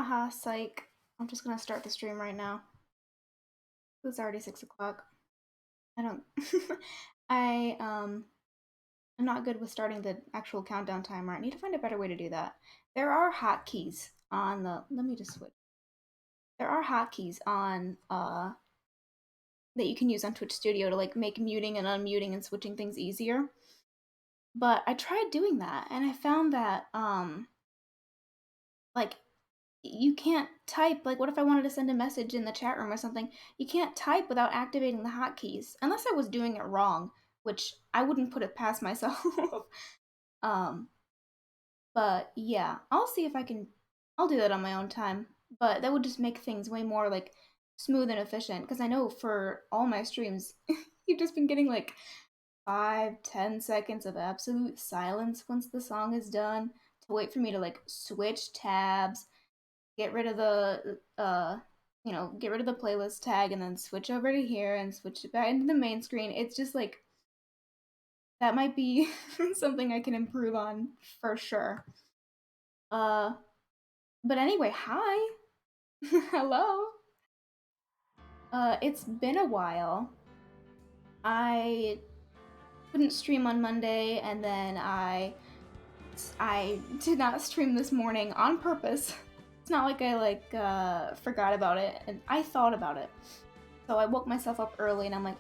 Haha, psych. I'm just gonna start the stream right now. It's already 6 o'clock. I don't. I'm not good with starting the actual countdown timer. I need to find a better way to do that. There are hotkeys on the. Let me just switch. There are hotkeys on that you can use on Twitch Studio to like make muting and unmuting and switching things easier. But I tried doing that and I found that like you can't type. Like, what if I wanted to send a message in the chat room or something? You can't type without activating the hotkeys, unless I was doing it wrong, which I wouldn't put it past myself. um, but yeah, I'll see if I can. I'll do that on my own time, but that would just make things way more like smooth and efficient. Because I know for all my streams, you've just been getting like 5-10 seconds of absolute silence once the song is done to wait for me to like switch tabs, get rid of the get rid of the playlist tag and then switch over to here and switch it back into the main screen. It's just like that might be something I can improve on for sure. But anyway, hi. Hello. It's been a while. I couldn't stream on Monday and then I did not stream this morning on purpose. It's not like I forgot about it, and I thought about it. So I woke myself up early and I'm like,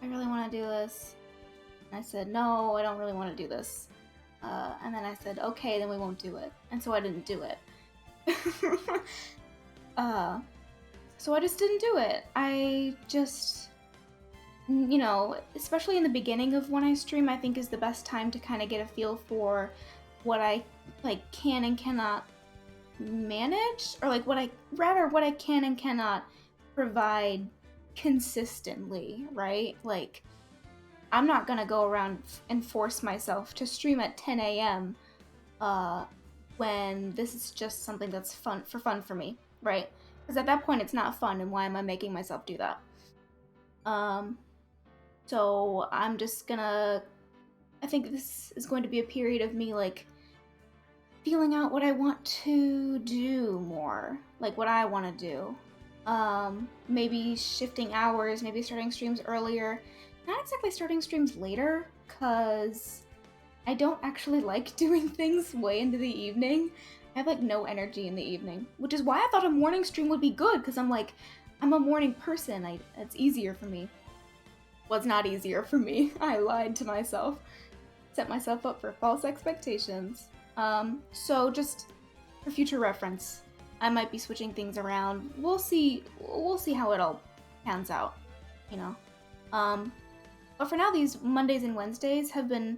I really want to do this. And I said, no, I don't really want to do this. And then I said, okay, then we won't do it. And so I didn't do it. So I just didn't do it. I just, especially in the beginning of when I stream, I think is the best time to kind of get a feel for what I can and cannot manage, or what I can and cannot provide consistently, right? Like, I'm not gonna go around and force myself to stream at 10 a.m. When this is just something that's fun for me, right? Because at that point it's not fun, and why am I making myself do that? So I'm just gonna. I think this is going to be a period of me feeling out what I want to do more, like what I want to do. Maybe shifting hours, maybe starting streams earlier. Not exactly starting streams later, because I don't actually like doing things way into the evening. I have no energy in the evening, which is why I thought a morning stream would be good, because I'm a morning person. It's easier for me. Was not easier for me. I lied to myself. Set myself up for false expectations. So just for future reference, I might be switching things around. We'll see how it all pans out, But for now, these Mondays and Wednesdays have been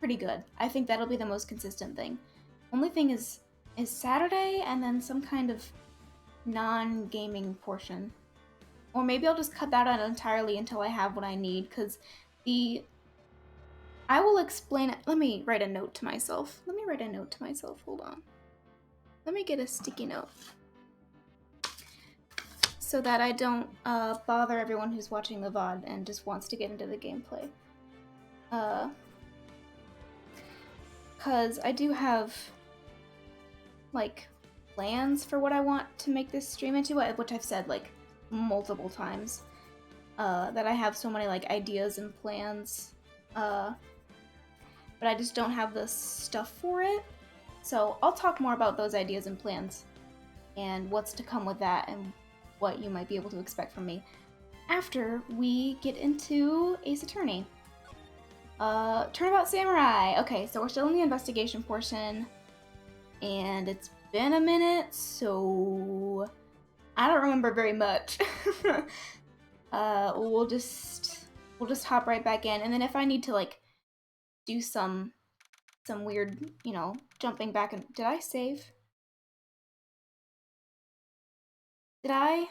pretty good. I think that'll be the most consistent thing. Only thing is Saturday, and then some kind of non-gaming portion. Or maybe I'll just cut that out entirely until I have what I need, because I will explain it. Let me write a note to myself. Hold on. Let me get a sticky note so that I don't bother everyone who's watching the VOD and just wants to get into the gameplay. Because I do have plans for what I want to make this stream into, which I've said multiple times. That I have so many ideas and plans. But I just don't have the stuff for it. So I'll talk more about those ideas and plans and what's to come with that and what you might be able to expect from me after we get into Ace Attorney. Turnabout Samurai. Okay, so we're still in the investigation portion, and it's been a minute, so I don't remember very much. We'll just hop right back in, and then if I need to do some weird, jumping back and did I save? Did I?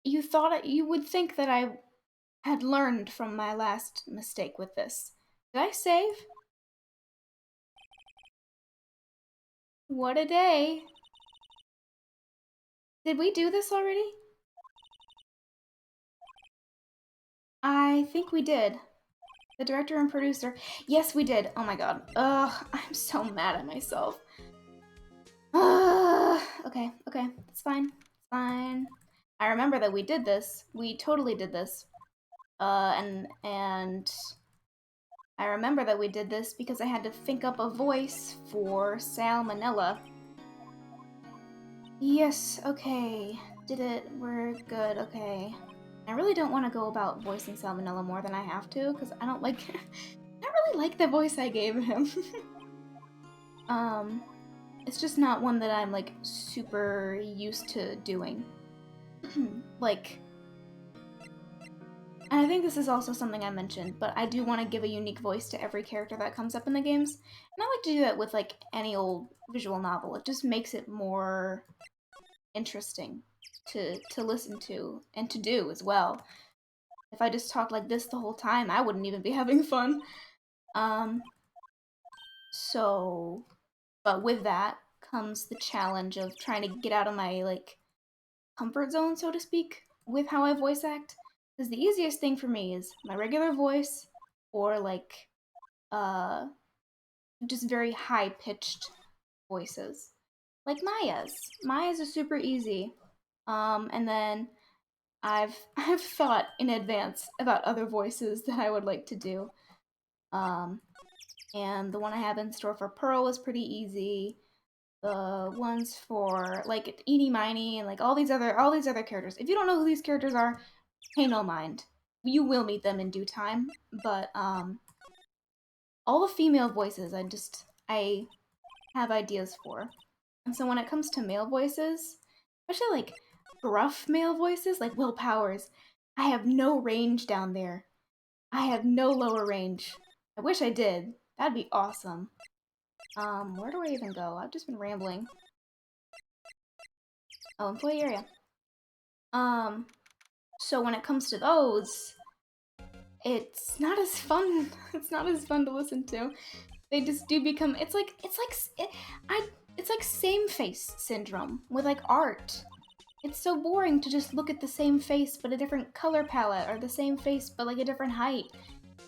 You would think that I had learned from my last mistake with this. Did I save? What a day. Did we do this already? I think we did. The director and producer. Yes, we did. Oh my god. Ugh, I'm so mad at myself. Okay, it's fine. It's fine. I remember that we did this. We totally did this. And I remember that we did this because I had to think up a voice for Salmonella. Yes, okay. Did it. We're good, okay. I really don't want to go about voicing Salmonella more than I have to, because I don't like... I don't really like the voice I gave him. It's just not one that I'm, like, super used to doing. Like... And I think this is also something I mentioned, but I do want to give a unique voice to every character that comes up in the games. And I like to do that with, like, any old visual novel. It just makes it more interesting to listen to and to do as well. If I just talked like this the whole time, I wouldn't even be having fun. So, but with that comes the challenge of trying to get out of my, like, comfort zone, so to speak, with how I voice act. Because the easiest thing for me is my regular voice or, like, just very high-pitched voices. Like Maya's. Maya's are super easy. And then I've thought in advance about other voices that I would like to do. And the one I have in store for Pearl is pretty easy. The ones for like Eeny Miny and like all these other characters. If you don't know who these characters are, pay no mind. You will meet them in due time. But all the female voices I have ideas for. And so when it comes to male voices, especially like gruff male voices like Will Powers, I have no range down there. I have no lower range. I wish I did. That'd be awesome. Where do I even go? I've just been rambling. Oh, employee area. So when it comes to those, it's not as fun. It's not as fun to listen to. They just do become. It's like same face syndrome with like art. It's so boring to just look at the same face but a different color palette, or the same face but like a different height.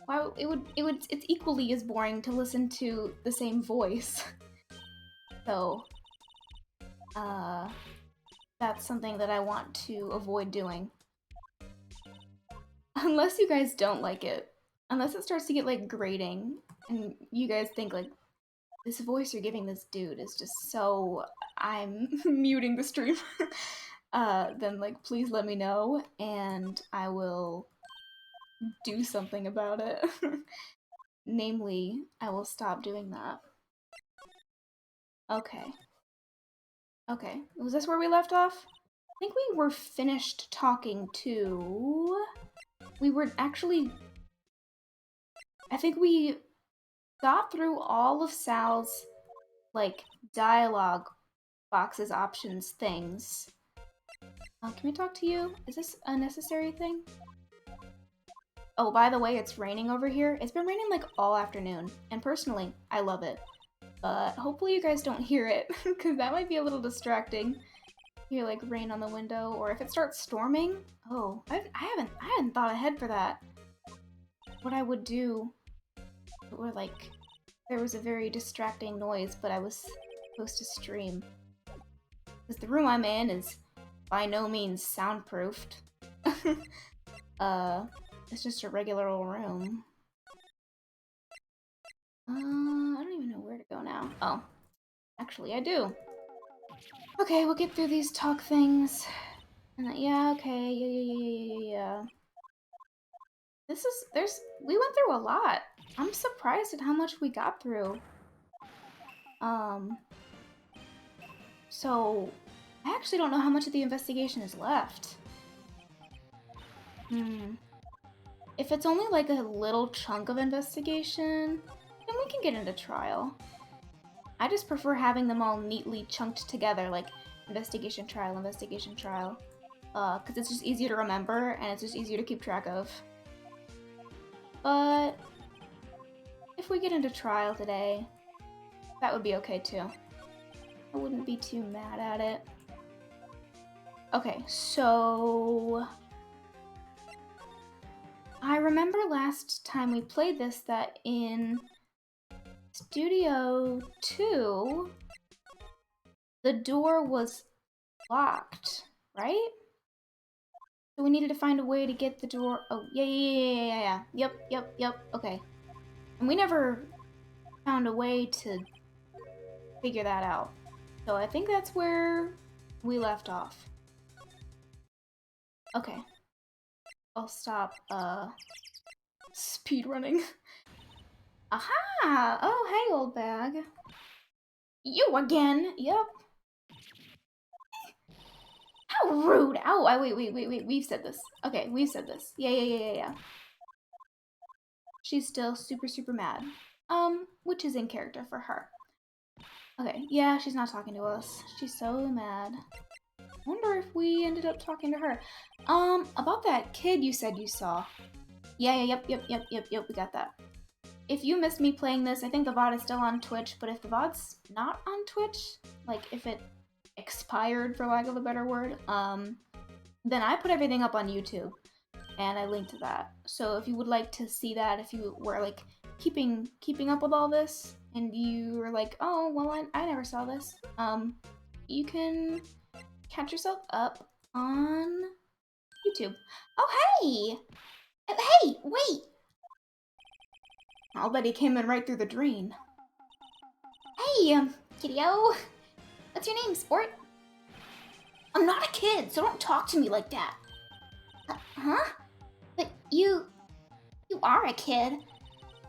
Why it's equally as boring to listen to the same voice. So, that's something that I want to avoid doing. Unless you guys don't like it. Unless it starts to get, like, grating, and you guys think, like, this voice you're giving this dude is just so... I'm muting the stream. Then, like, please let me know, and I will do something about it. Namely, I will stop doing that. Okay. Okay, was this where we left off? I think we were finished talking to... We were actually... I think we got through all of Sal's, like, dialogue boxes, options, things. Can we talk to you? Is this a necessary thing? Oh, by the way, it's raining over here. It's been raining, like, all afternoon. And personally, I love it. But hopefully you guys don't hear it, because that might be a little distracting. Hear like rain on the window, or if it starts storming. Oh, I hadn't thought ahead for that. What I would do, or like, there was a very distracting noise, but I was supposed to stream. Because the room I'm in is by no means soundproofed. It's just a regular old room. I don't even know where to go now. Oh, actually I do. Okay, we'll get through these talk things. And yeah, okay, yeah. We went through a lot. I'm surprised at how much we got through. So, I actually don't know how much of the investigation is left. If it's only like a little chunk of investigation, then we can get into trial. I just prefer having them all neatly chunked together, like investigation, trial, because it's just easier to remember, and it's just easier to keep track of. But if we get into trial today, that would be okay too. I wouldn't be too mad at it. Okay, so... I remember last time we played this that in Studio 2, the door was locked, right? So we needed to find a way to get the door. Oh, yeah. Yep. Okay. And we never found a way to figure that out. So I think that's where we left off. Okay. I'll stop, speed running. Aha! Oh, hey, old bag. You again! Yep. How rude! Oh, wait. We've said this. Okay, we've said this. Yeah. She's still super mad. Which is in character for her. Okay, yeah, she's not talking to us. She's so mad. I wonder if we ended up talking to her. About that kid you said you saw. Yep, we got that. If you missed me playing this, I think the VOD is still on Twitch, but if the VOD's not on Twitch, like if it expired for lack of a better word, then I put everything up on YouTube, and I linked to that. So if you would like to see that, if you were like keeping up with all this, and you were like, oh, well, I never saw this, you can catch yourself up on YouTube. Oh, hey! Hey, wait! I'll bet he came in right through the drain. Hey, kiddo. What's your name, sport? I'm not a kid, so don't talk to me like that. Huh? But you are a kid.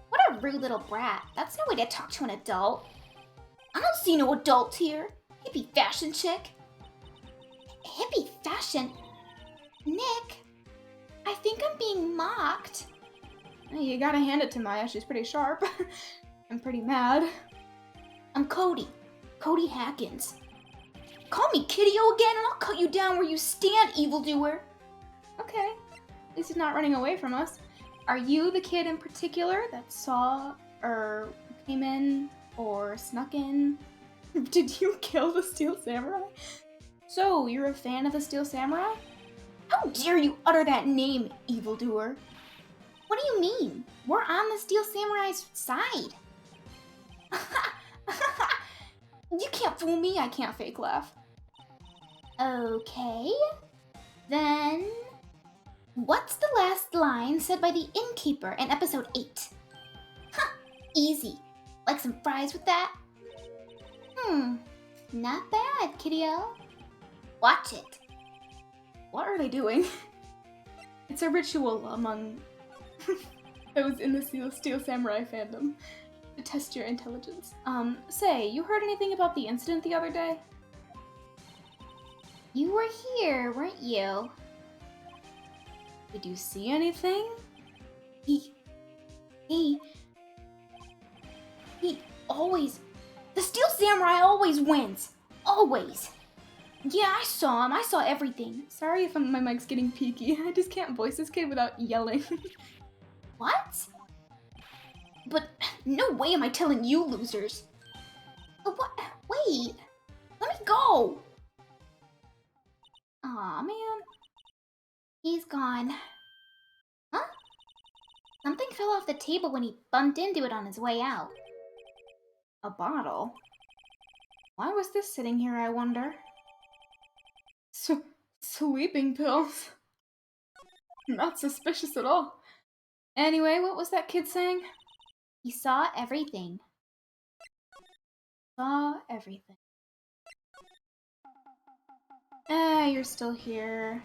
What a rude little brat. That's no way to talk to an adult. I don't see no adult here. Hippie fashion chick. Hippie fashion? Nick, I think I'm being mocked. You gotta hand it to Maya, she's pretty sharp. I'm pretty mad. I'm Cody. Cody Hackins. Call me Kiddio again and I'll cut you down where you stand, evildoer. Okay. At least he's not running away from us. Are you the kid in particular that saw or came in or snuck in? Did you kill the Steel Samurai? So, you're a fan of the Steel Samurai? How dare you utter that name, evildoer? What do you mean? We're on the Steel Samurai's side. You can't fool me, I can't fake laugh. Okay. Then, what's the last line said by the innkeeper in episode 8? Huh, easy. Like some fries with that? Not bad, kiddo. Watch it. What are they doing? It's a ritual among those in the Steel Samurai fandom to test your intelligence. Say, you heard anything about the incident the other day? You were here, weren't you? Did you see anything? He always... The Steel Samurai always wins! Always! Yeah, I saw him. I saw everything. Sorry if my mic's getting peaky. I just can't voice this kid without yelling. What? But no way am I telling you losers. What? Wait. Let me go. Aw, man. He's gone. Huh? Something fell off the table when he bumped into it on his way out. A bottle? Why was this sitting here, I wonder? Sleeping pills? Not suspicious at all. Anyway, what was that kid saying? He saw everything. Saw everything. You're still here.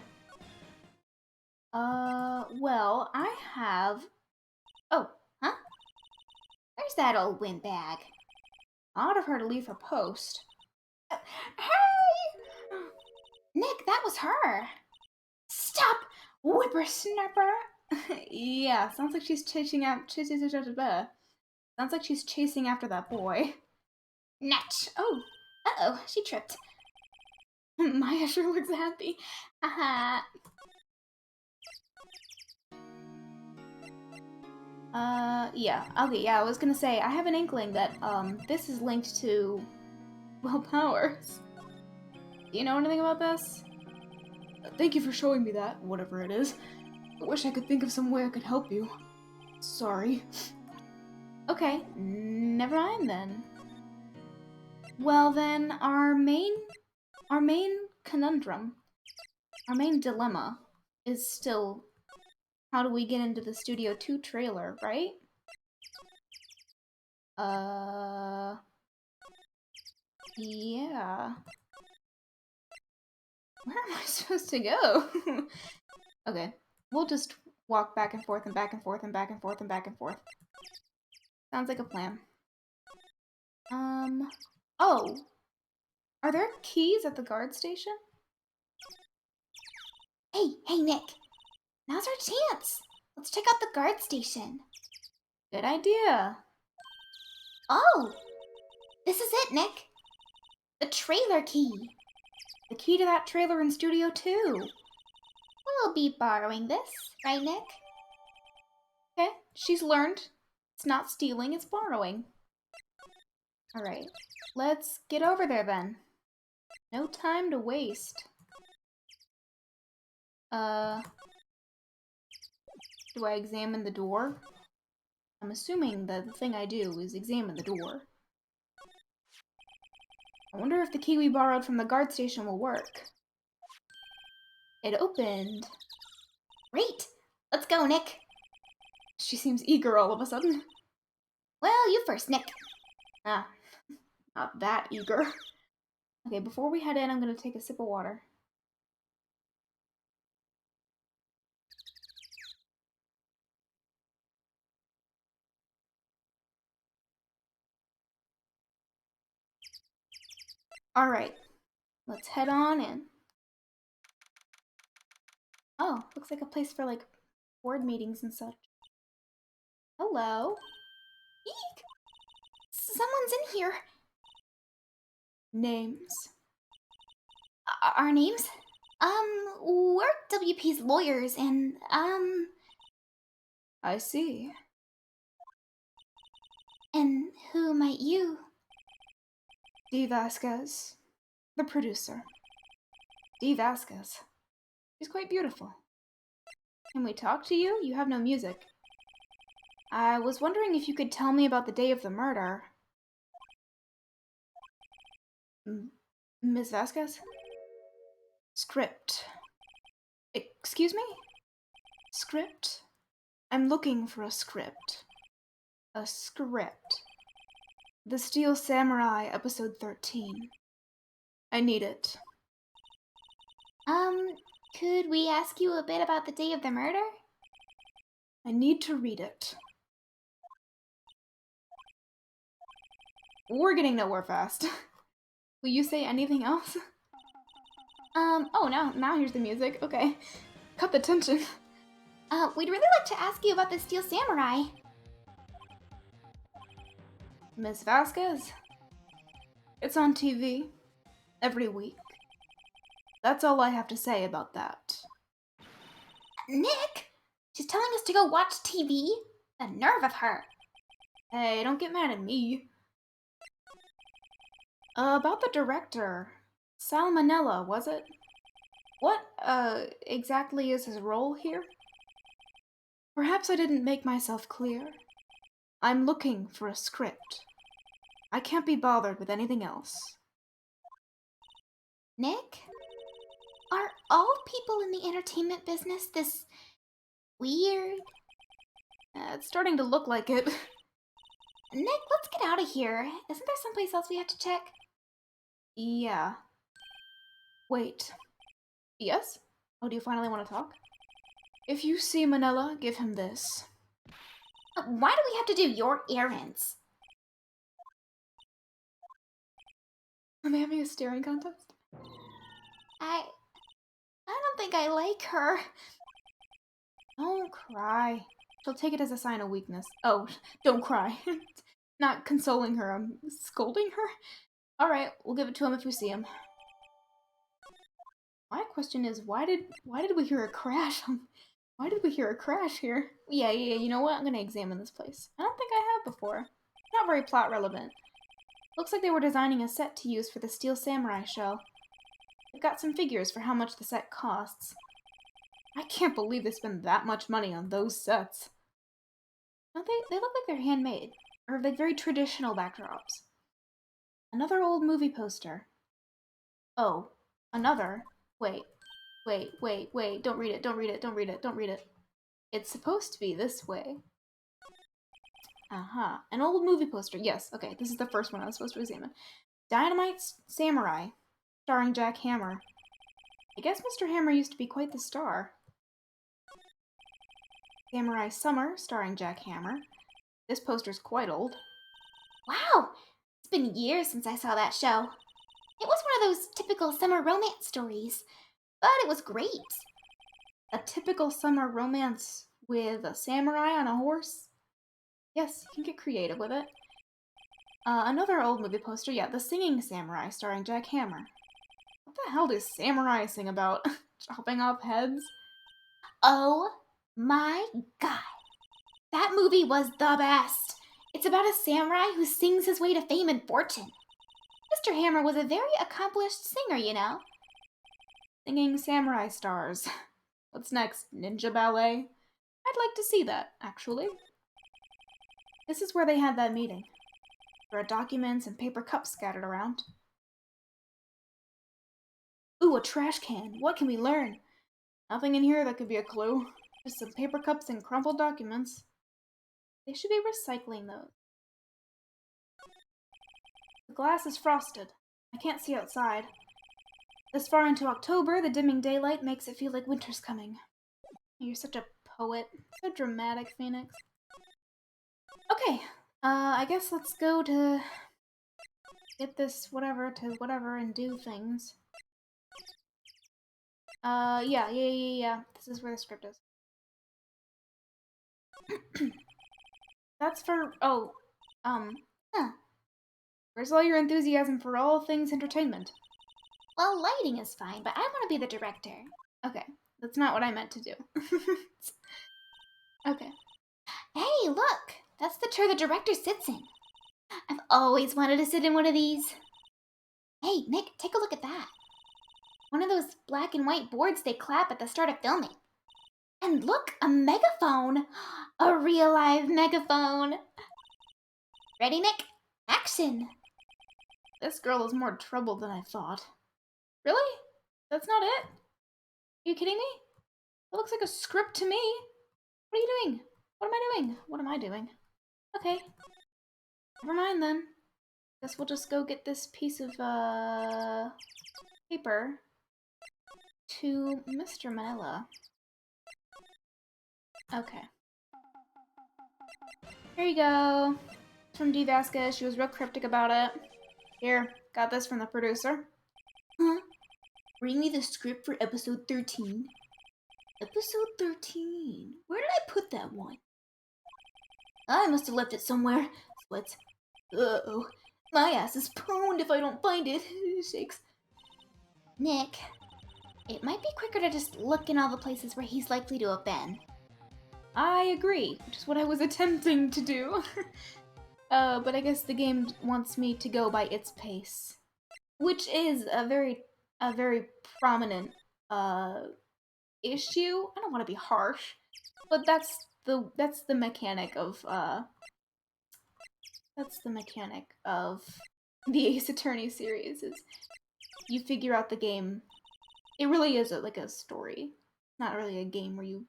Well, I have... Oh, huh? There's that old windbag. Odd of her to leave her post. Hey! Nick, that was her! Stop, whippersnapper! Yeah, sounds like she's chasing after that boy. Natch! Oh, uh-oh, she tripped. Maya sure looks happy. Haha. Yeah. Okay, yeah, I was gonna say, I have an inkling that, this is linked to, well, powers. Do you know anything about this? Thank you for showing me that, whatever it is. I wish I could think of some way I could help you. Sorry. Okay, never mind then. Well then, our main conundrum, our main dilemma is still how do we get into the Studio 2 trailer, right? Yeah. Where am I supposed to go? Okay, we'll just walk back and forth and back and forth and back and forth and back and forth. Sounds like a plan. Oh. Are there keys at the guard station? Hey, Nick. Now's our chance. Let's check out the guard station. Good idea. Oh, this is it, Nick. The trailer key. The key to that trailer in Studio 2. We'll be borrowing this, right, Nick? Okay, she's learned. It's not stealing, it's borrowing. Alright, let's get over there then. No time to waste. Do I examine the door? I'm assuming that the thing I do is examine the door. I wonder if the key we borrowed from the guard station will work. It opened. Great. Let's go, Nick. She seems eager all of a sudden. Well, you first, Nick. Ah, not that eager. Okay, before we head in, I'm gonna take a sip of water. Alright, let's head on in. Oh, looks like a place for, like, board meetings and such. Hello. Eek! Someone's in here. Names. Our names? We're WP's lawyers, and, I see. and who might you? Dee Vasquez, the producer. Dee Vasquez. She's quite beautiful. Can we talk to you? You have no music. I was wondering if you could tell me about the day of the murder. Miss Vasquez? Script. Excuse me? Script? I'm looking for a script. A script. The Steel Samurai, episode 13. I need it. Could we ask you a bit about the day of the murder? I need to read it. We're getting nowhere fast. Will you say anything else? Oh, now here's the music. Okay. Cut the tension. We'd really like to ask you about the Steel Samurai. Miss Vasquez? It's on TV. Every week. That's all I have to say about that. Nick? She's telling us to go watch TV? The nerve of her. Hey, don't get mad at me. About the director. Salmonella, was it? What, exactly is his role here? Perhaps I didn't make myself clear. I'm looking for a script. I can't be bothered with anything else. Nick? Are all people in the entertainment business this weird? It's starting to look like it. Nick, let's get out of here. Isn't there someplace else we have to check? Yeah. Wait. Yes? Oh, do you finally want to talk? If you see Manila, give him this. Why do we have to do your errands? Are they having a staring contest? I don't think I like her. Don't cry. She'll take it as a sign of weakness. Oh, don't cry. Not consoling her, I'm scolding her? Alright, we'll give it to him if we see him. My question is, why did we hear a crash? Why did we hear a crash here? Yeah, you know what? I'm gonna examine this place. I don't think I have before. Not very plot relevant. Looks like they were designing a set to use for the Steel Samurai show. They've got some figures for how much the set costs. I can't believe they spend that much money on those sets. Don't they look like they're handmade, or like very traditional backdrops. Another old movie poster. Oh, another. Wait, wait. Don't read it, don't read it, don't read it, don't read it. It's supposed to be this way. Uh-huh. An old movie poster. Yes, okay, this is the first one I was supposed to examine. Dynamite Samurai, starring Jack Hammer. I guess Mr. Hammer used to be quite the star. Samurai Summer, starring Jack Hammer. This poster's quite old. Wow! It's been years since I saw that show. It was one of those typical summer romance stories, but it was great. A typical summer romance with a samurai on a horse? Yes, you can get creative with it. Another old movie poster, yeah, The Singing Samurai, starring Jack Hammer. What the hell does samurai sing about? Chopping off heads? Oh my god. That movie was the best. It's about a samurai who sings his way to fame and fortune. Mr. Hammer was a very accomplished singer, you know. Singing samurai stars. What's next? Ninja ballet? I'd like to see that, actually. This is where they had that meeting. There are documents and paper cups scattered around. Ooh, a trash can. What can we learn? Nothing in here that could be a clue. Just some paper cups and crumpled documents. They should be recycling those. The glass is frosted. I can't see outside. This far into October, the dimming daylight makes it feel like winter's coming. You're such a poet. So dramatic, Phoenix. Okay, I guess let's go to get this whatever to whatever and do things. Yeah. This is where the script is. That's for, Huh. where's all your enthusiasm for all things entertainment? Well, lighting is fine, but I want to be the director. Okay, that's not what I meant to do. Okay. Hey, look! That's the chair the director sits in. I've always wanted to sit in one of these. Hey, Nick, take a look at that. One of those black and white boards they clap at the start of filming. And look, a megaphone! A real live megaphone! Ready, Nick? Action! This girl is more trouble than I thought. Really? That's not it? Are you kidding me? It looks like a script to me. What are you doing? What am I doing? What am I doing? Okay. Never mind then. Guess we'll just go get this piece of, paper to Mr. Manila. Okay. Here you go. From D. Vasquez. She was real cryptic about it. Here, got this from the producer. Huh? Bring me the script for episode 13. Episode 13? Where did I put that one? I must have left it somewhere. Sweats. Uh-oh. My ass is pwned if I don't find it. Shakes. Nick, it might be quicker to just look in all the places where he's likely to have been. I agree, which is what I was attempting to do. But I guess the game wants me to go by its pace. Which is a very prominent, issue. I don't want to be harsh, but that's the mechanic of, the Ace Attorney series, is you figure out the game. It really is like a story, not really a game where you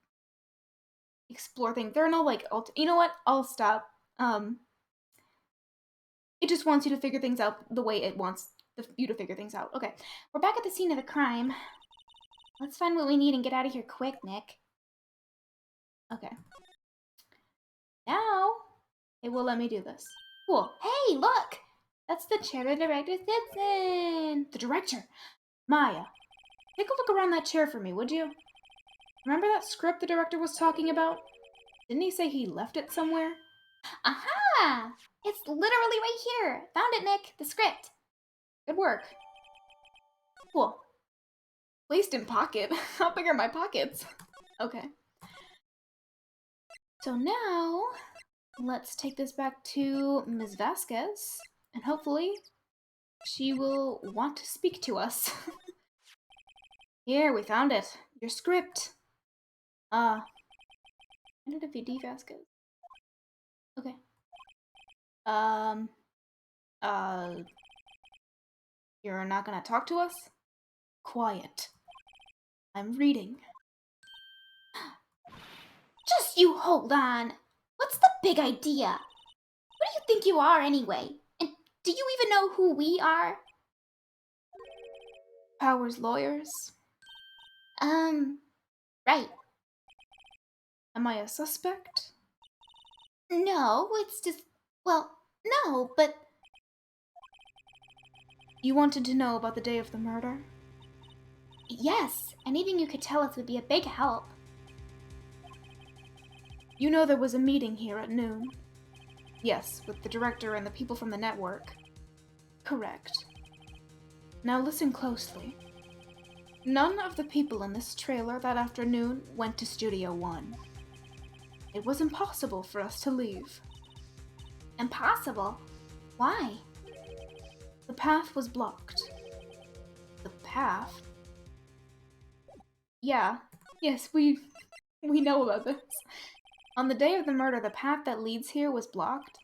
explore things. There are no like you know what? I'll stop. It just wants you to figure things out the way it wants you to figure things out. Okay, we're back at the scene of the crime. Let's find what we need and get out of here quick, Nick. Okay. Now it will let me do this. Cool. Hey, look! That's the chair the director sits in. The director. Maya, take a look around that chair for me, would you? Remember that script the director was talking about? Didn't he say he left it somewhere? Aha! It's literally right here. Found it, Nick. The script. Good work. Cool. Placed in pocket. How big are my pockets? Okay. So now, let's take this back to Ms. Vasquez, and hopefully she will want to speak to us. Here, we found it. Your script. Ended up D. Vasquez. Okay. Uh, You're not gonna talk to us? Quiet. I'm reading. Just you hold on. What's the big idea? What do you think you are anyway? And do you even know who we are? Powers lawyers? Right. Am I a suspect? No, it's just, well, no, but You wanted to know about the day of the murder? yes, anything you could tell us would be a big help. You know there was a meeting here at noon. Yes, with the director and the people from the network. Correct. Now listen closely. None of the people in this trailer that afternoon went to Studio 1. It was impossible for us to leave. Impossible? Why? The path was blocked. The path? Yeah. Yes, we know about this. On the day of the murder, the path that leads here was blocked.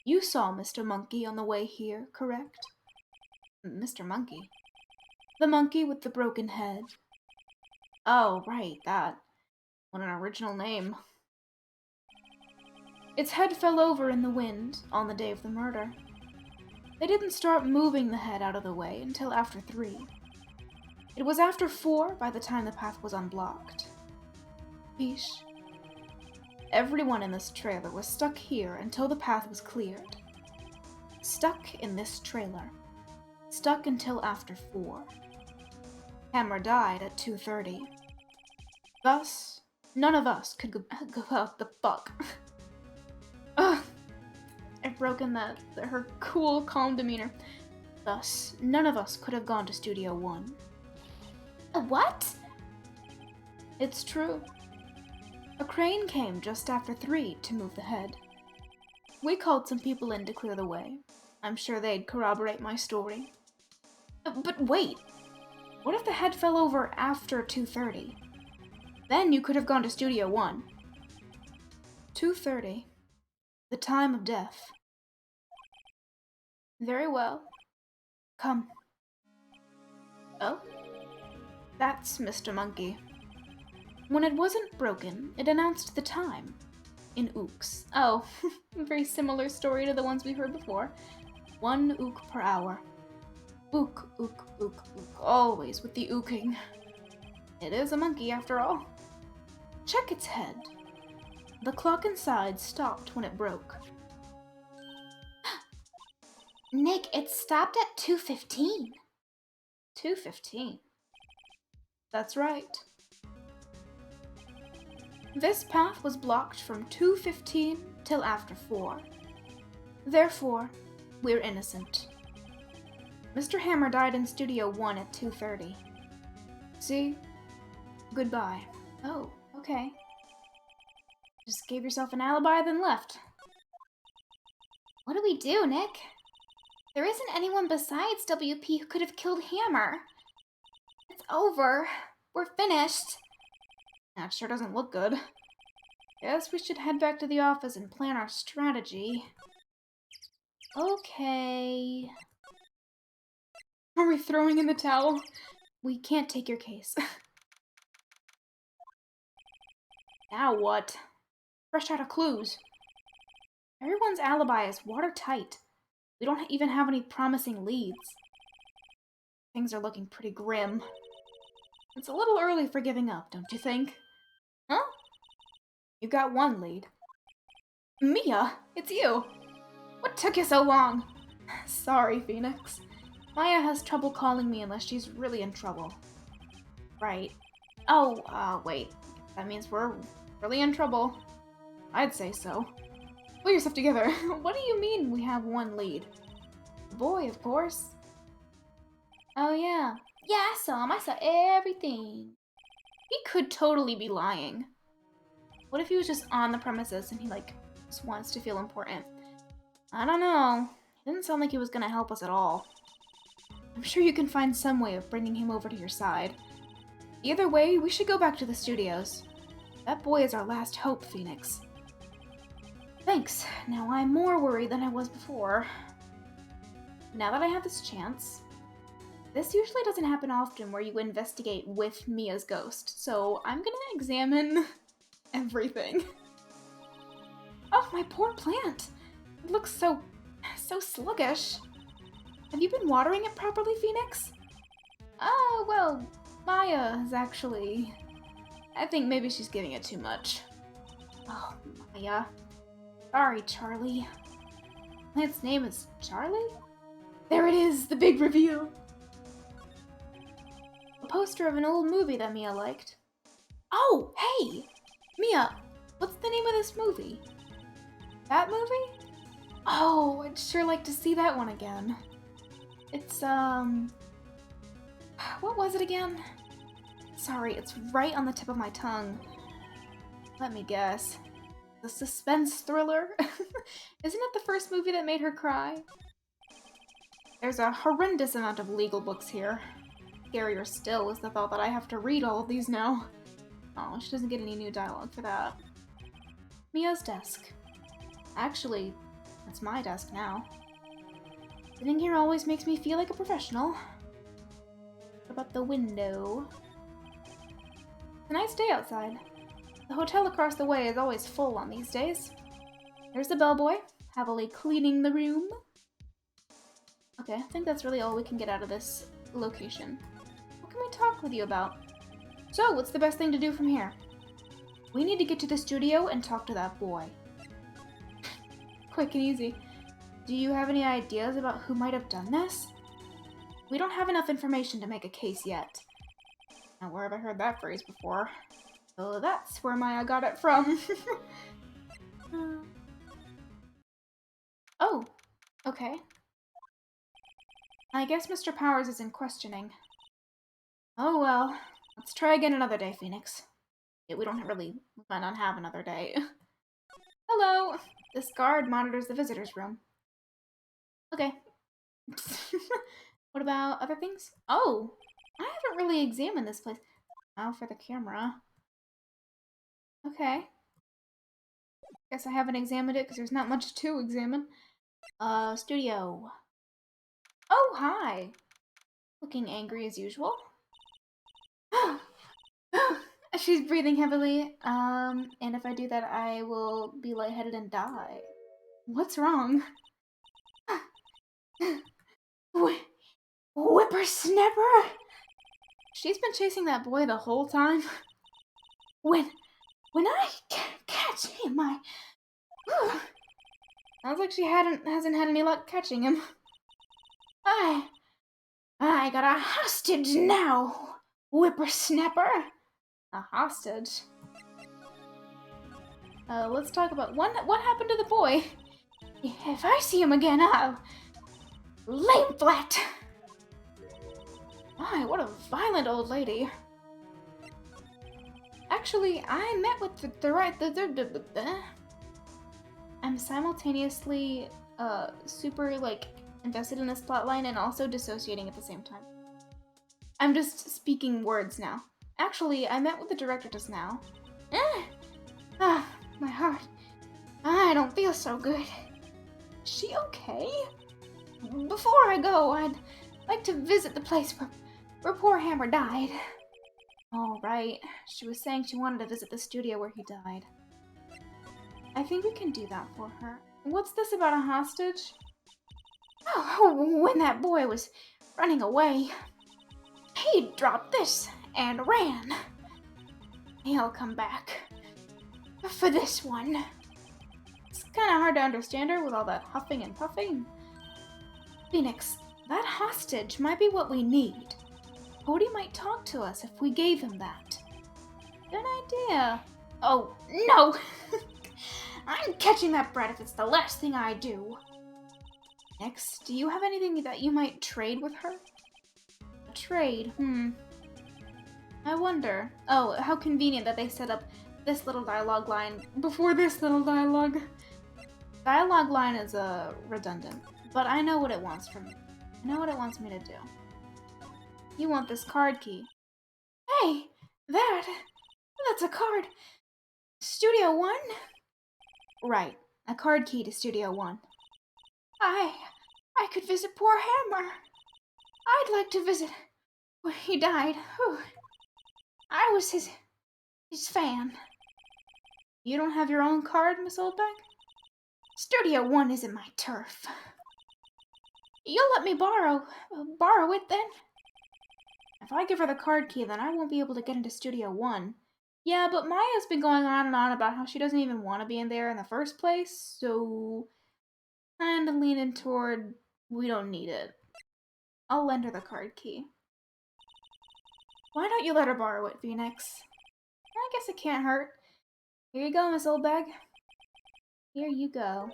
You saw Mr. Monkey on the way here, correct? Mr. Monkey? The monkey with the broken head. Oh, right, that. What an original name. Its head fell over in the wind on the day of the murder. They didn't start moving the head out of the way until after 3. It was after 4 by the time the path was unblocked. Fish. Everyone in this trailer was stuck here until the path was cleared. Stuck in this trailer. Stuck until after 4. Hammer died at 2:30. Thus, none of us could go out the fuck. Ugh. I've broken her cool, calm demeanor. Thus, none of us could have gone to Studio 1. What? It's true. A crane came just after 3 to move the head. We called some people in to clear the way. I'm sure they'd corroborate my story. But wait! What if the head fell over after 2:30? Then you could have gone to Studio 1. 2:30. The time of death. Very well. Come. Oh? That's Mr. Monkey. When it wasn't broken, it announced the time. In ooks. Oh, very similar story to the ones we heard before. 1 ook per hour. Ook, ook, ook, ook. Always with the ooking. It is a monkey after all. Check its head. The clock inside stopped when it broke. Nick, it stopped at 2:15. 2:15. That's right. This path was blocked from 2:15 till after 4. Therefore, we're innocent. Mr. Hammer died in Studio 1 at 2:30. See? Goodbye. Oh, okay. Just gave yourself an alibi, then left. What do we do, Nick? There isn't anyone besides WP who could have killed Hammer. It's over. We're finished. That sure doesn't look good. Guess we should head back to the office and plan our strategy. Okay. Are we throwing in the towel? We can't take your case. Now what? Fresh out of clues. Everyone's alibi is watertight. We don't even have any promising leads. Things are looking pretty grim. It's a little early for giving up, don't you think? Huh? You got 1 lead. Mia, it's you! What took you so long? Sorry, Phoenix. Maya has trouble calling me unless she's really in trouble. Right. Oh, wait. That means we're really in trouble. I'd say so. Pull yourself together. What do you mean we have 1 lead? The boy, of course. Oh, yeah. Yeah, I saw him. I saw everything. He could totally be lying. What if he was just on the premises and he, just wants to feel important? I don't know. He didn't sound like he was gonna help us at all. I'm sure you can find some way of bringing him over to your side. Either way, we should go back to the studios. That boy is our last hope, Phoenix. Thanks. Now I'm more worried than I was before. Now that I have this chance, This usually doesn't happen often where you investigate with Mia's ghost, so I'm gonna examine everything. Oh, my poor plant! It looks so sluggish. Have you been watering it properly, Phoenix? Oh, well, Maya is actually... I think maybe she's giving it too much. Oh, Maya. Sorry, Charlie. Plant's name is Charlie? There it is, the big reveal! A poster of an old movie that Mia liked. Oh, hey! Mia, what's the name of this movie? That movie? Oh, I'd sure like to see that one again. It's, what was it again? Sorry, it's right on the tip of my tongue. Let me guess. The suspense thriller? Isn't it the first movie that made her cry? There's a horrendous amount of legal books here. Scarier still is the thought that I have to read all of these now. Oh, she doesn't get any new dialogue for that. Mia's desk. Actually, it's my desk now. Sitting here always makes me feel like a professional. What about the window? It's a nice day outside. The hotel across the way is always full on these days. There's the bellboy, happily cleaning the room. Okay, I think that's really all we can get out of this location. What can we talk with you about? So, what's the best thing to do from here? We need to get to the studio and talk to that boy. Quick and easy. Do you have any ideas about who might have done this? We don't have enough information to make a case yet. Now, where have I heard that phrase before? So that's where Maya got it from. Oh, okay. I guess Mr. Powers isn't questioning. Oh well, let's try again another day, Phoenix. Yeah, we might not have another day. Hello! This guard monitors the visitor's room. Okay. What about other things? Oh! I haven't really examined this place. Oh, for the camera. Okay. Guess I haven't examined it because there's not much to examine. Studio. Oh, hi! Looking angry as usual. She's breathing heavily, and if I do that, I will be lightheaded and die. What's wrong? Whippersnapper? She's been chasing that boy the whole time. When I catch him, sounds like she hasn't had any luck catching him. I got a hostage now, whippersnapper. A hostage? Let's talk about what happened to the boy. If I see him again, I'll lay him flat. My, what a violent old lady. Actually, I met with I'm simultaneously, super, like, invested in this plotline and also dissociating at the same time. I'm just speaking words now. Actually, I met with the director just now. My heart. I don't feel so good. Is she okay? Before I go, I'd like to visit the place where poor Hammer died. All right. She was saying she wanted to visit the studio where he died. I think we can do that for her. What's this about a hostage? Oh, when that boy was running away, he dropped this and ran. He'll come back for this one. It's kind of hard to understand her with all that huffing and puffing. Phoenix, that hostage might be what we need. Cody might talk to us if we gave him that. Good idea. Oh, no! I'm catching that brat if it's the last thing I do. Next, do you have anything that you might trade with her? A trade? I wonder. Oh, how convenient that they set up this little dialogue line before this little dialogue. Dialogue line is, redundant, but I know what it wants from me. I know what it wants me to do. You want this card key. Hey! That's a card! Studio 1? Right. A card key to Studio 1. I could visit poor Hammer. I'd like to visit where he died. Whew. I was his fan. You don't have your own card, Miss Oldbeck? Studio 1 isn't my turf. You'll let me borrow it then? If I give her the card key, then I won't be able to get into Studio 1. Yeah, but Maya's been going on and on about how she doesn't even want to be in there in the first place, so kinda leaning toward we don't need it. I'll lend her the card key. Why don't you let her borrow it, Phoenix? I guess it can't hurt. Here you go, Miss Oldbag. Here you go.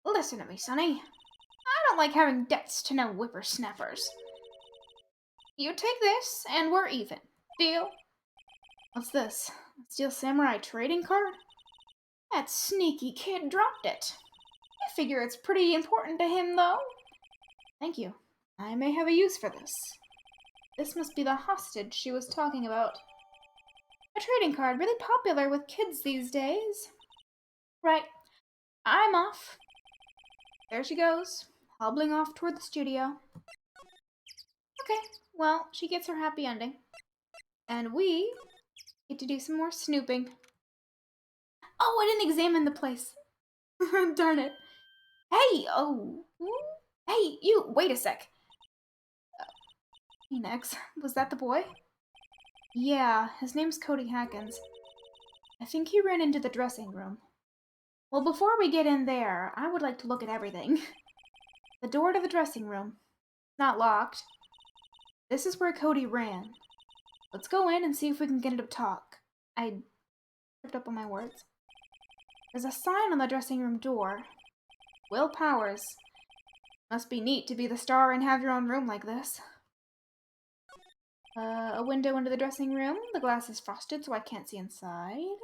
Listen to me, Sonny. I don't like having debts to no whippersnappers. You take this, and we're even. Deal? What's this? A Steel Samurai trading card? That sneaky kid dropped it. I figure it's pretty important to him, though. Thank you. I may have a use for this. This must be the hostage she was talking about. A trading card really popular with kids these days. Right. I'm off. There she goes, hobbling off toward the studio. Okay, well, she gets her happy ending. And we get to do some more snooping. Oh, I didn't examine the place. Darn it. Hey, oh. Hey, you, wait a sec. Phoenix, was that the boy? Yeah, his name's Cody Hackins. I think he ran into the dressing room. Well, before we get in there, I would like to look at everything. The door to the dressing room. Not locked. This is where Cody ran. Let's go in and see if we can get him to talk. I tripped up on my words. There's a sign on the dressing room door. Will Powers. Must be neat to be the star and have your own room like this. A window into the dressing room. The glass is frosted so I can't see inside.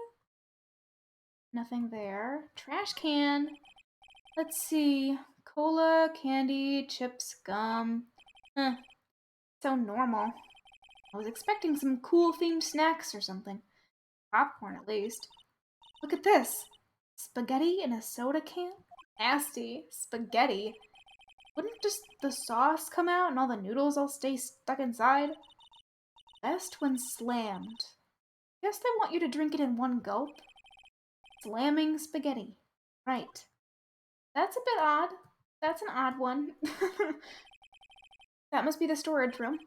Nothing there. Trash can. Let's see. Cola, candy, chips, gum. So normal. I was expecting some cool themed snacks or something. Popcorn, at least. Look at this. Spaghetti in a soda can? Nasty. Spaghetti. Wouldn't just the sauce come out and all the noodles all stay stuck inside? Best when slammed. Guess they want you to drink it in one gulp. Slamming spaghetti. Right. That's a bit odd. That's an odd one. That must be the storage room.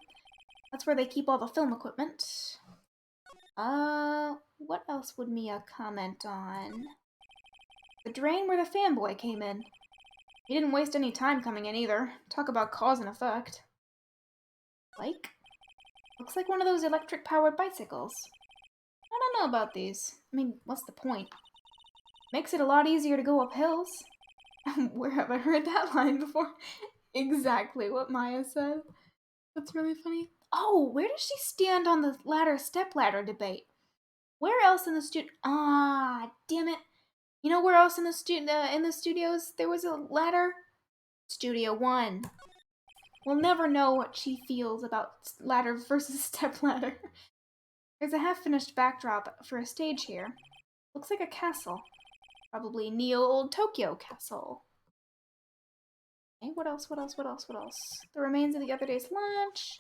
That's where they keep all the film equipment. What else would Mia comment on? The drain where the fanboy came in. He didn't waste any time coming in either. Talk about cause and effect. Bike? Looks like one of those electric-powered bicycles. I don't know about these. I mean, what's the point? Makes it a lot easier to go up hills. Where have I heard that line before? Exactly what Maya said. That's really funny. Oh, where does she stand on the step-ladder debate? Where else in the damn it. You know where else in the studios there was a ladder? Studio 1. We'll never know what she feels about ladder versus stepladder. There's a half-finished backdrop for a stage here. Looks like a castle. Probably Neo Old Tokyo Castle. Okay, what else? The remains of the other day's lunch.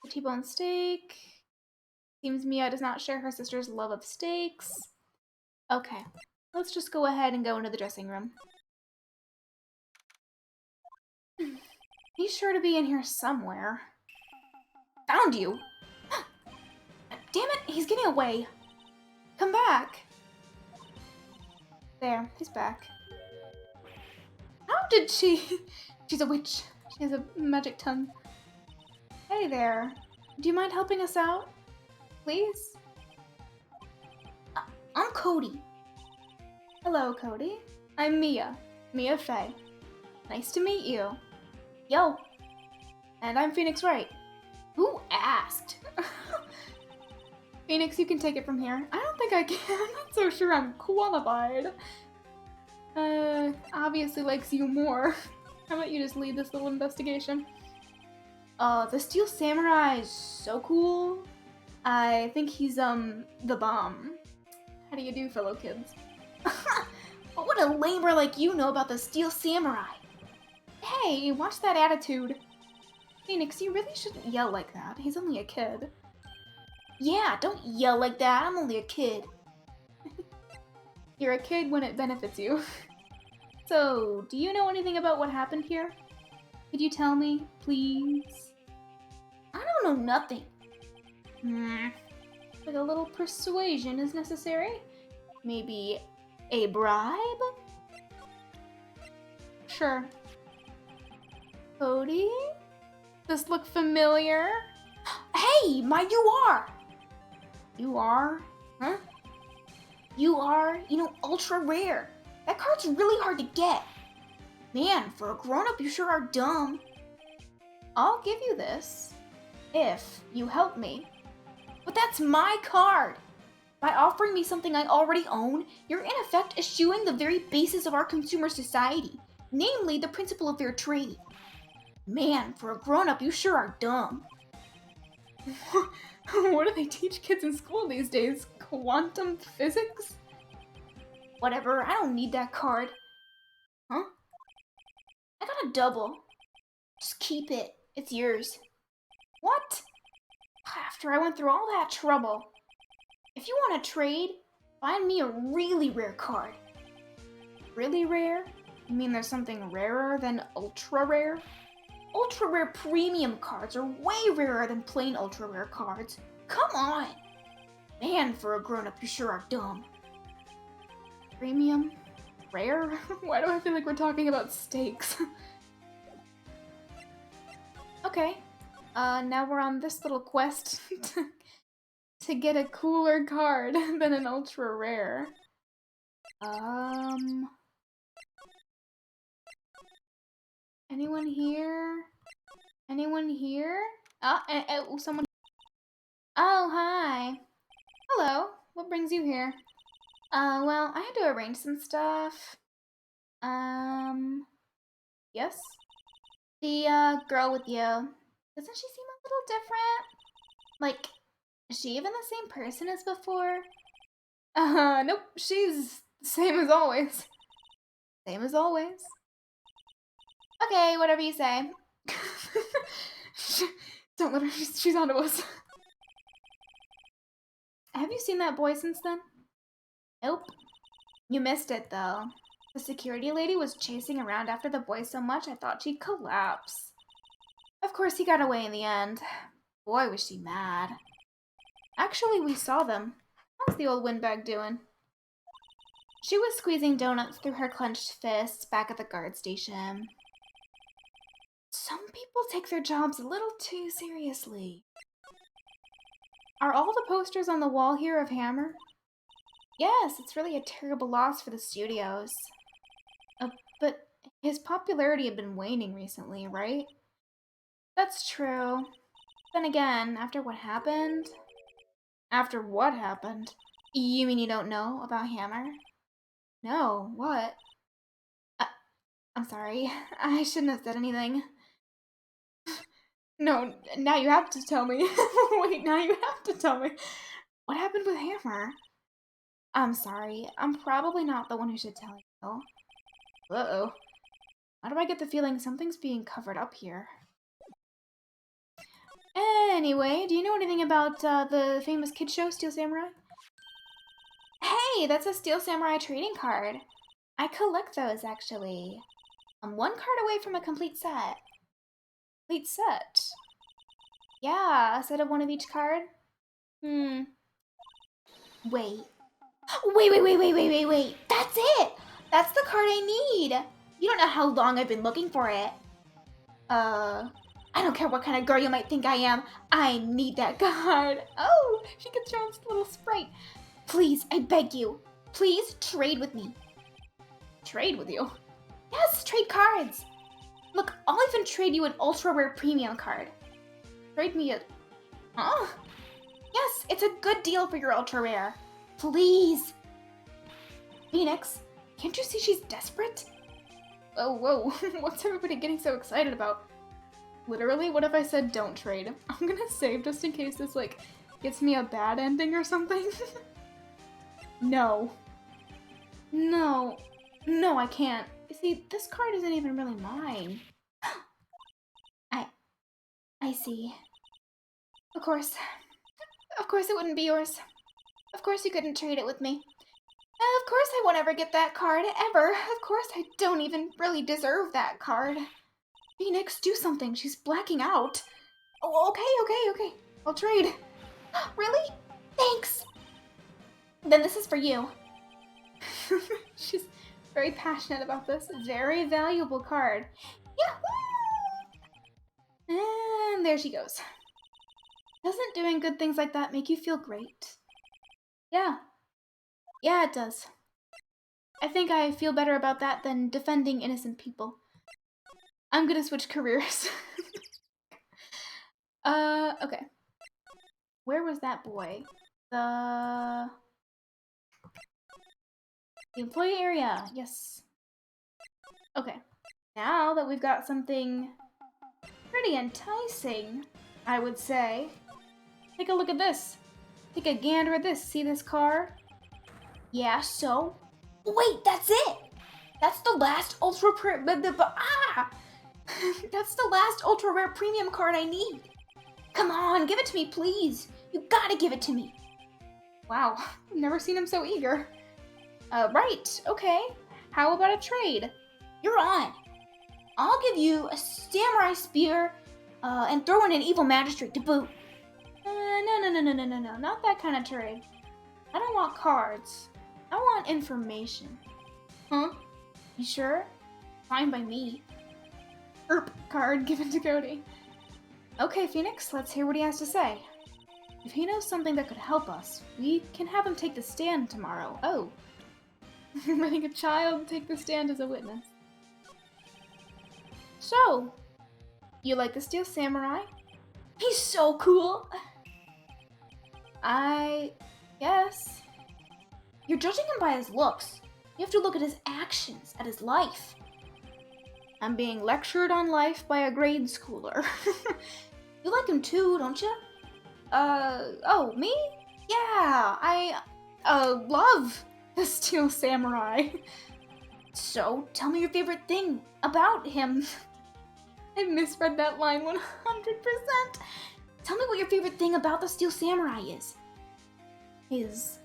The T-bone steak. Seems Mia does not share her sister's love of steaks. Okay, let's just go ahead and go into the dressing room. He's sure to be in here somewhere. Found you! Damn it, he's getting away. Come back. There, he's back. How did she... She's a witch. She has a magic tongue. Hey there. Do you mind helping us out? Please? I'm Cody. Hello, Cody. I'm Mia. Mia Faye. Nice to meet you. Yo. And I'm Phoenix Wright. Who asked? Phoenix, you can take it from here. I don't think I can. I'm not so sure I'm qualified. Obviously likes you more. How about you just lead this little investigation? The Steel Samurai is so cool. I think he's, the bomb. How do you do, fellow kids? What would a lamer like you know about the Steel Samurai? Hey, watch that attitude. Phoenix, you really shouldn't yell like that. He's only a kid. Yeah, don't yell like that. I'm only a kid. You're a kid when it benefits you. So, do you know anything about what happened here? Could you tell me, please? I don't know nothing. Like a little persuasion is necessary? Maybe a bribe? Sure. Cody? Does this look familiar? Hey, you are! You are? Huh? You are, ultra rare. That card's really hard to get. Man, for a grown-up, you sure are dumb. I'll give you this. If you help me. But that's my card! By offering me something I already own, you're in effect eschewing the very basis of our consumer society, namely the principle of fair trade. Man, for a grown-up, you sure are dumb. What do they teach kids in school these days? Quantum physics? Whatever, I don't need that card. Huh? I got a double. Just keep it. It's yours. What? After I went through all that trouble. If you want to trade, find me a really rare card. Really rare? You mean there's something rarer than ultra rare? Ultra rare premium cards are way rarer than plain ultra rare cards. Come on! Man, for a grown-up, you sure are dumb. Premium? Rare? Why do I feel like we're talking about steaks? Okay. Now we're on this little quest to get a cooler card than an ultra rare. Anyone here? Anyone here? Someone. Oh, hi. Hello. What brings you here? Well, I had to arrange some stuff. Yes? The, girl with you. Doesn't she seem a little different? Like, is she even the same person as before? Nope. She's the same as always. Same as always. Okay, whatever you say. Don't let her, she's onto us. Have you seen that boy since then? Nope. You missed it, though. The security lady was chasing around after the boy so much I thought she'd collapse. Of course, he got away in the end. Boy, was she mad. Actually, we saw them. How's the old windbag doing? She was squeezing donuts through her clenched fists back at the guard station. Some people take their jobs a little too seriously. Are all the posters on the wall here of Hammer? Yes, it's really a terrible loss for the studios. But his popularity had been waning recently, right? That's true. Then again, after what happened... After what happened? You mean you don't know about Hammer? No, what? I'm sorry. I shouldn't have said anything. No, now you have to tell me. Wait, now you have to tell me. What happened with Hammer? I'm sorry. I'm probably not the one who should tell you. Uh-oh. Why do I get the feeling something's being covered up here? Anyway, do you know anything about the famous kid show, Steel Samurai? Hey, that's a Steel Samurai trading card. I collect those, actually. I'm one card away from a complete set. Complete set? Yeah, a set of one of each card? Wait. Wait. That's it! That's the card I need! You don't know how long I've been looking for it. I don't care what kind of girl you might think I am. I need that card. Oh, she gets her own little sprite. Please, I beg you. Please trade with me. Trade with you? Yes, trade cards. Look, I'll even trade you an ultra rare premium card. Trade me a... Huh? Yes, it's a good deal for your ultra rare. Please. Phoenix, can't you see she's desperate? Oh, whoa. What's everybody getting so excited about? Literally, what if I said don't trade? I'm gonna save just in case this, like, gets me a bad ending or something. No. No, I can't. You see, this card isn't even really mine. see. Of course. Of course it wouldn't be yours. Of course you couldn't trade it with me. Of course I won't ever get that card, ever. Of course I don't even really deserve that card. Phoenix, do something. She's blacking out. Oh, okay. I'll trade. Really? Thanks. Then this is for you. She's very passionate about this. Very valuable card. Yahoo! And there she goes. Doesn't doing good things like that make you feel great? Yeah. Yeah, it does. I think I feel better about that than defending innocent people. I'm gonna switch careers. Okay. Where was that boy? The employee area, yes. Okay. Now that we've got something pretty enticing, I would say. Take a look at this. Take a gander at this. See this car? Yeah, so? Wait, that's it! That's the last ultra That's the last ultra rare premium card I need. Come on, give it to me, please. You gotta give it to me. Wow, I've never seen him so eager. Right, okay. How about a trade? You're on. I'll give you a samurai spear, and throw in an evil magistrate to boot. No, not that kind of trade. I don't want cards. I want information. Huh? You sure? Fine by me. Card given to Cody. Okay, Phoenix, let's hear what he has to say. If he knows something that could help us, we can have him take the stand tomorrow. Oh. Letting a child take the stand as a witness. So, you like the Steel Samurai? He's so cool! I guess. You're judging him by his looks. You have to look at his actions, at his life. I'm being lectured on life by a grade schooler. You like him too, don't you? Oh, me? Yeah, I, love the Steel Samurai. So, tell me your favorite thing about him. I misread that line 100%. Tell me what your favorite thing about the Steel Samurai is. His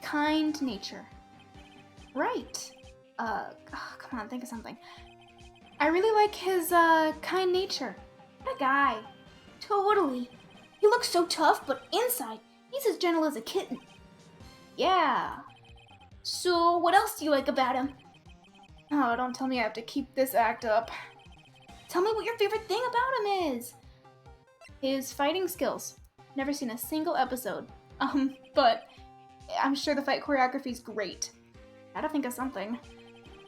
kind nature. Right. Come on, think of something. I really like his, kind nature. What a guy. Totally. He looks so tough, but inside, he's as gentle as a kitten. Yeah. So, what else do you like about him? Oh, don't tell me I have to keep this act up. Tell me what your favorite thing about him is. His fighting skills. Never seen a single episode. But I'm sure the fight choreography's great. Gotta think of something.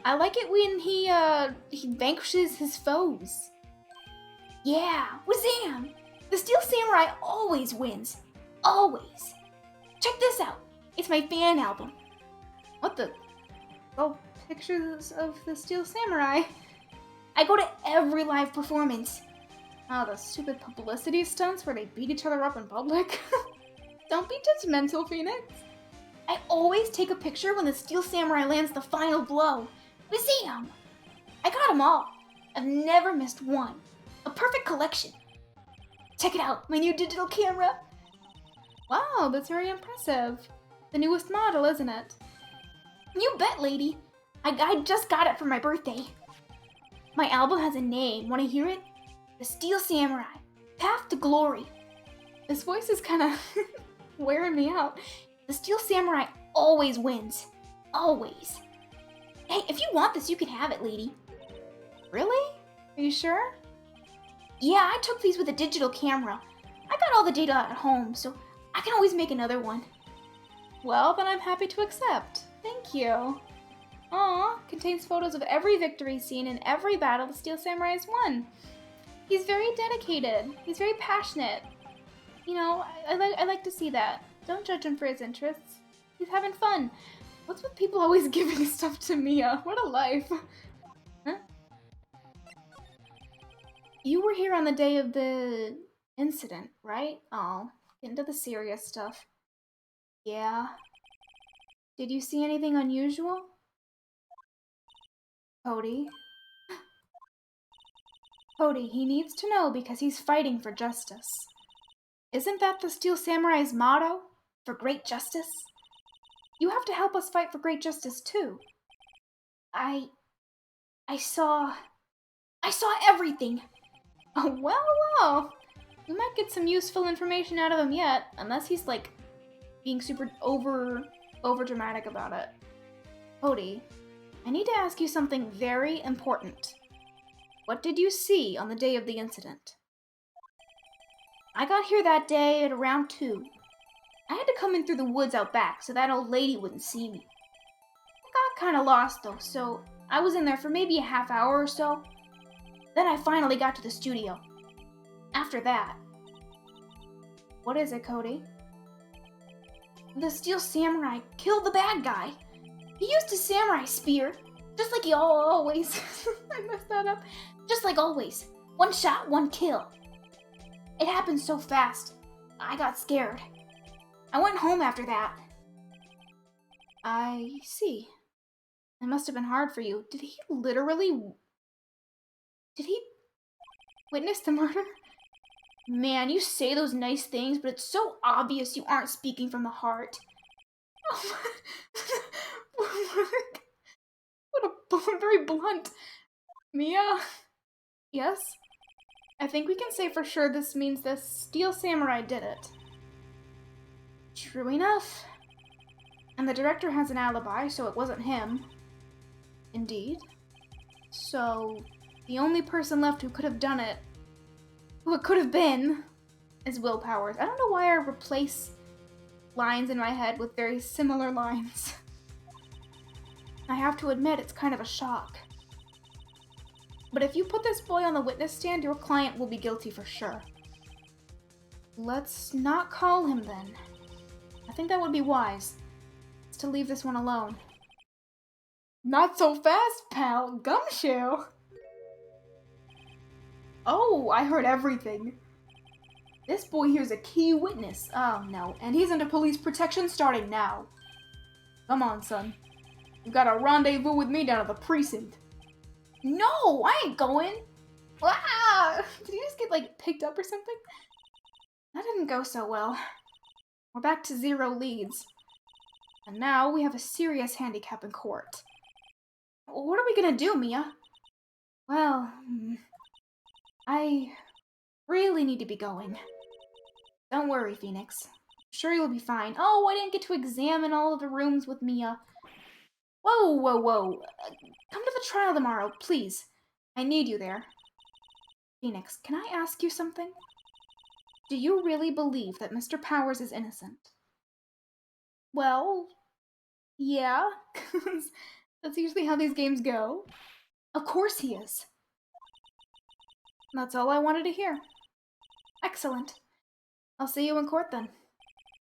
I like it when he vanquishes his foes. Yeah, Wazam! The Steel Samurai always wins. Always. Check this out. It's my fan album. What the? Oh, pictures of the Steel Samurai. I go to every live performance. Oh, the stupid publicity stunts where they beat each other up in public. Don't be judgmental, Phoenix. I always take a picture when the Steel Samurai lands the final blow. Wazam! I got them all. I've never missed one. A perfect collection. Check it out, my new digital camera. Wow, that's very impressive. The newest model, isn't it? You bet, lady. I just got it for my birthday. My album has a name. Want to hear it? The Steel Samurai. Path to Glory. This voice is kind of wearing me out. The Steel Samurai always wins. Always. Hey, if you want this, you can have it, lady. Really? Are you sure? Yeah, I took these with a digital camera. I got all the data at home, so I can always make another one. Well, then I'm happy to accept. Thank you. Aw, contains photos of every victory scene and every battle the Steel Samurai has won. He's very dedicated. He's very passionate. You know, I like to see that. Don't judge him for his interests. He's having fun. What's with people always giving stuff to Mia? What a life. Huh? You were here on the day of the incident, right? Oh, get into the serious stuff. Yeah. Did you see anything unusual? Cody? Cody, he needs to know because he's fighting for justice. Isn't that the Steel Samurai's motto? For great justice? You have to help us fight for great justice too. I saw everything. Oh, well. We might get some useful information out of him yet, unless he's like being super over dramatic about it. Cody, I need to ask you something very important. What did you see on the day of the incident? I got here that day at around 2. I had to come in through the woods out back so that old lady wouldn't see me. I got kinda lost though, so I was in there for maybe a half hour or so. Then I finally got to the studio. After that... What is it, Cody? The Steel Samurai killed the bad guy. He used his samurai spear, just like he always... I messed that up. Just like always. One shot, one kill. It happened so fast. I got scared. I went home after that. I see. It must have been hard for you. Did he witness the murder? Man, you say those nice things, but it's so obvious you aren't speaking from the heart. Very blunt. Mia? Yes? I think we can say for sure this means the Steel Samurai did it. True enough. And the director has an alibi, so it wasn't him. Indeed. So, the only person left who could have done it, who it could have been, is Will Powers. I don't know why I replace lines in my head with very similar lines. I have to admit, it's kind of a shock. But if you put this boy on the witness stand, your client will be guilty for sure. Let's not call him then. I think that would be wise. It's to leave this one alone. Not so fast, pal. Gumshoe! Oh, I heard everything. This boy here's a key witness. Oh, no. And he's under police protection starting now. Come on, son. You've got a rendezvous with me down at the precinct. No, I ain't going. Ah! Did he just get, like, picked up or something? That didn't go so well. We're back to 0 leads. And now we have a serious handicap in court. What are we gonna do, Mia? Well, I really need to be going. Don't worry, Phoenix. I'm sure you'll be fine. Oh, I didn't get to examine all of the rooms with Mia. Whoa. Come to the trial tomorrow, please. I need you there. Phoenix, can I ask you something? Do you really believe that Mr. Powers is innocent? Well, yeah, 'cause that's usually how these games go. Of course he is. That's all I wanted to hear. Excellent. I'll see you in court then.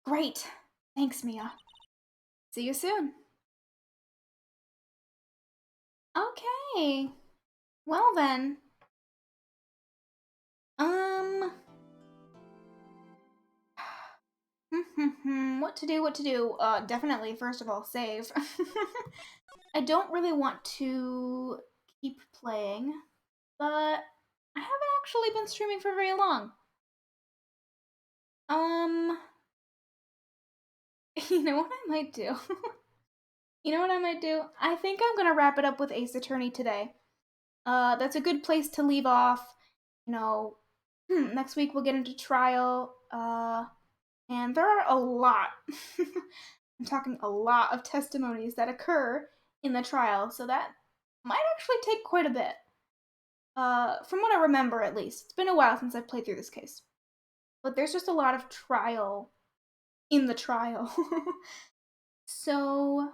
Great. Thanks, Mia. See you soon. Okay. Well then. What to do? Definitely, first of all, save. I don't really want to keep playing, but I haven't actually been streaming for very long. You know what I might do? I think I'm gonna wrap it up with Ace Attorney today. That's a good place to leave off. Next week we'll get into trial. And there are a lot, I'm talking a lot of testimonies that occur in the trial, so that might actually take quite a bit. From what I remember, at least. It's been a while since I've played through this case. But there's just a lot of trial in the trial. So,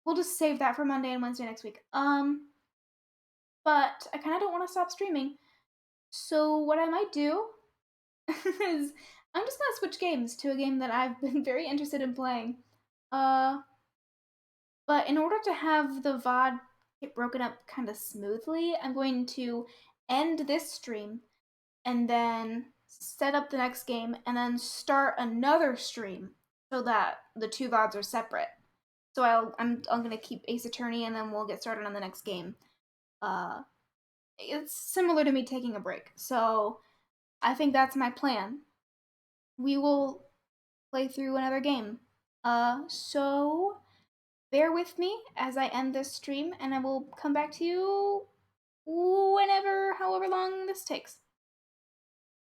we'll just save that for Monday and Wednesday next week. But I kind of don't want to stop streaming. So what I might do is I'm just gonna switch games to a game that I've been very interested in playing. But in order to have the VOD get broken up kind of smoothly, I'm going to end this stream and then set up the next game and then start another stream so that the 2 VODs are separate. So I'm gonna keep Ace Attorney and then we'll get started on the next game. it's similar to me taking a break. So I think that's my plan. We will play through another game. So bear with me as I end this stream, and I will come back to you whenever, however long this takes.